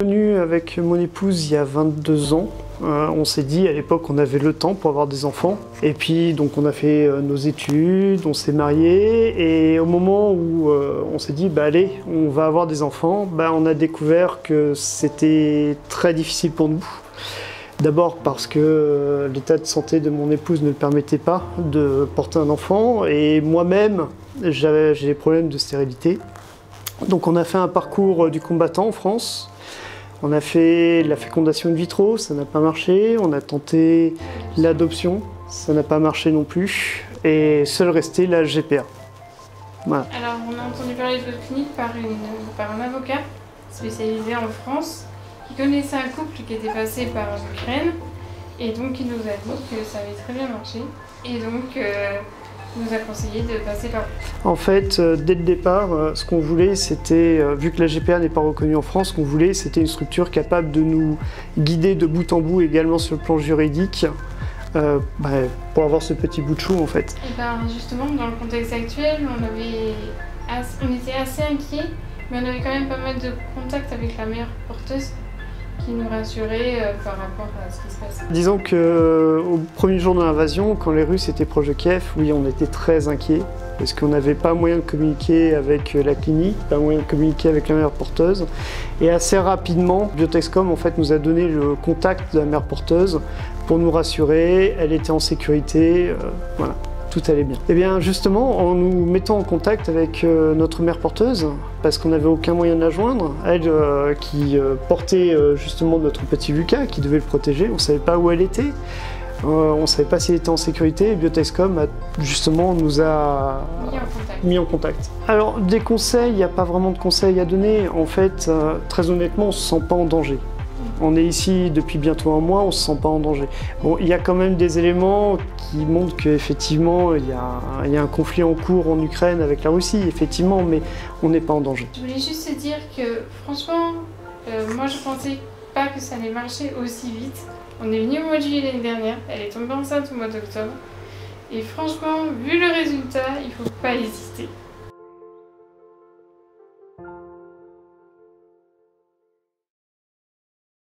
venu avec mon épouse il y a 22 ans. On s'est dit à l'époque on avait le temps pour avoir des enfants. Et puis donc on a fait nos études, on s'est mariés et au moment où on s'est dit bah allez, on va avoir des enfants, bah, on a découvert que c'était très difficile pour nous. D'abord parce que l'état de santé de mon épouse ne le permettait pas de porter un enfant et moi-même j'ai des problèmes de stérilité. Donc on a fait un parcours du combattant en France. On a fait la fécondation in vitro, ça n'a pas marché. On a tenté l'adoption, ça n'a pas marché non plus. Et seul restait la GPA. Voilà. Alors on a entendu parler de votre clinique par un avocat spécialisé en France qui connaissait un couple qui était passé par l'Ukraine et donc il nous a dit que ça avait très bien marché. Et donc nous a conseillé de passer par vous. En fait, dès le départ, ce qu'on voulait, c'était, vu que la GPA n'est pas reconnue en France, ce qu'on voulait, c'était une structure capable de nous guider de bout en bout, également sur le plan juridique, pour avoir ce petit bout de chou, en fait. Et ben justement, dans le contexte actuel, on était assez inquiets, mais on avait quand même pas mal de contacts avec la mère porteuse qui nous rassurait par rapport à ce qui se passe. Disons qu'au premier jour de l'invasion, quand les Russes étaient proches de Kiev, oui, on était très inquiets parce qu'on n'avait pas moyen de communiquer avec la clinique, pas moyen de communiquer avec la mère porteuse. Et assez rapidement, Biotexcom en fait, nous a donné le contact de la mère porteuse pour nous rassurer, elle était en sécurité, voilà. Tout allait bien. Et bien justement, en nous mettant en contact avec notre mère porteuse, parce qu'on n'avait aucun moyen de la joindre, elle qui portait justement notre petit Lucas, qui devait le protéger, on ne savait pas où elle était, on ne savait pas s'il était en sécurité, et Biotexcom justement nous a mis en contact. Alors des conseils, il n'y a pas vraiment de conseils à donner, en fait, très honnêtement, on ne se sent pas en danger. On est ici depuis bientôt un mois, on ne se sent pas en danger. Bon, il y a quand même des éléments qui montrent qu'effectivement, il y a un conflit en cours en Ukraine avec la Russie, effectivement, mais on n'est pas en danger. Je voulais juste te dire que, franchement, moi je pensais pas que ça allait marcher aussi vite. On est venu au mois de juillet l'année dernière, elle est tombée enceinte au mois d'octobre. Et franchement, vu le résultat, il faut pas hésiter.